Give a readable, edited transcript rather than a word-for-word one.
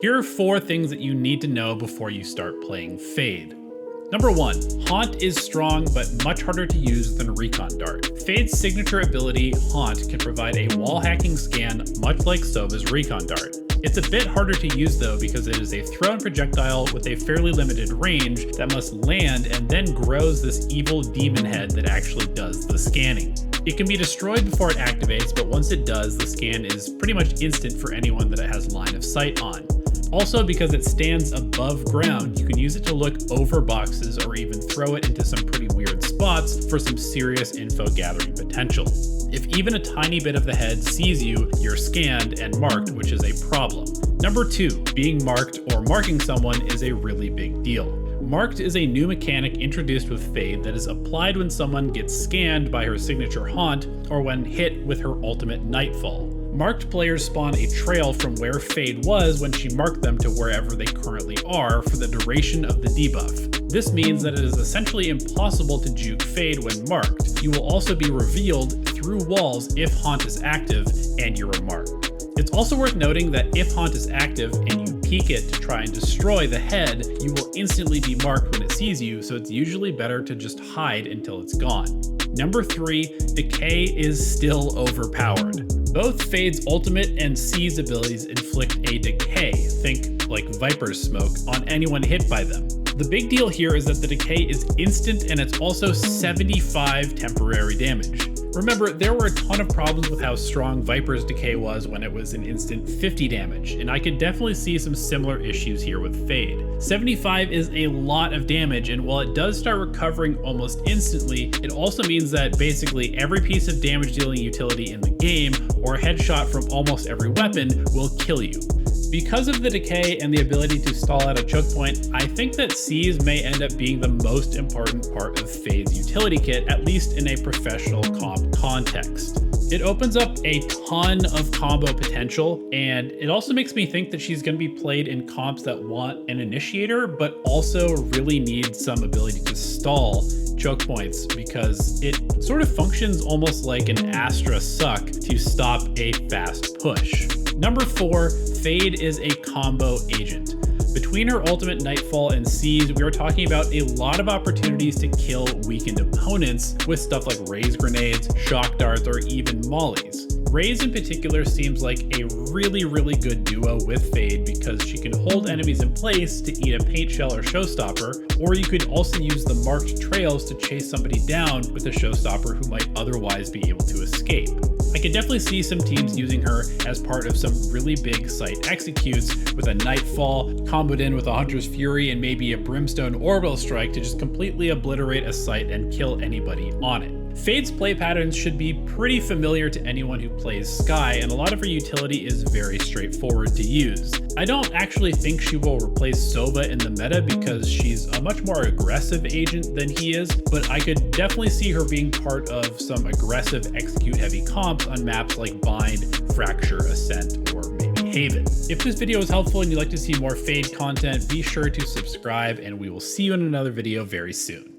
Here are 4 things that you need to know before you start playing Fade. Number 1, Haunt is strong but much harder to use than Recon Dart. Fade's signature ability, Haunt, can provide a wall hacking scan much like Sova's Recon Dart. It's a bit harder to use though because it is a thrown projectile with a fairly limited range that must land and then grows this evil demon head that actually does the scanning. It can be destroyed before it activates, but once it does, the scan is pretty much instant for anyone that it has line of sight on. Also, because it stands above ground, you can use it to look over boxes or even throw it into some pretty weird spots for some serious info gathering potential. If even a tiny bit of the head sees you, you're scanned and marked, which is a problem. Number 2, being marked or marking someone is a really big deal. Marked is a new mechanic introduced with Fade that is applied when someone gets scanned by her signature Haunt or when hit with her ultimate Nightfall. Marked players spawn a trail from where Fade was when she marked them to wherever they currently are for the duration of the debuff. This means that it is essentially impossible to juke Fade when marked. You will also be revealed through walls if Haunt is active and you are marked. It's also worth noting that if Haunt is active and you peek it to try and destroy the head, you will instantly be marked when it sees you, so it's usually better to just hide until it's gone. Number 3, Decay is still overpowered. Both Fade's ultimate and C's abilities inflict a decay, think like Viper's smoke, on anyone hit by them. The big deal here is that the decay is instant and it's also 75 temporary damage. Remember, there were a ton of problems with how strong Viper's decay was when it was an instant 50 damage, and I could definitely see some similar issues here with Fade. 75 is a lot of damage, and while it does start recovering almost instantly, it also means that basically every piece of damage dealing utility in the game, or a headshot from almost every weapon, will kill you. Because of the decay and the ability to stall out a choke point, I think that C's may end up being the most important part of Fade's utility kit, at least in a professional comp context. It opens up a ton of combo potential, and it also makes me think that she's going to be played in comps that want an initiator, but also really need some ability to stall choke points because it sort of functions almost like an Astra suck to stop a fast push. Number 4, Fade is a combo agent. Between her ultimate Nightfall and C's, we are talking about a lot of opportunities to kill weakened opponents with stuff like raise grenades, shock darts, or even mollies. Raze in particular seems like a really good duo with Fade because she can hold enemies in place to eat a paint shell or showstopper, or you could also use the marked trails to chase somebody down with a showstopper who might otherwise be able to escape. I can definitely see some teams using her as part of some really big site executes with a Nightfall comboed in with a Hunter's Fury and maybe a Brimstone Orbital Strike to just completely obliterate a site and kill anybody on it. Fade's play patterns should be pretty familiar to anyone who plays Skye, and a lot of her utility is very straightforward to use. I don't actually think she will replace Sova in the meta because she's a much more aggressive agent than he is, but I could definitely see her being part of some aggressive execute heavy comps on maps like Bind, Fracture, Ascent, or maybe Haven. If this video was helpful and you'd like to see more Fade content, be sure to subscribe, and we will see you in another video very soon.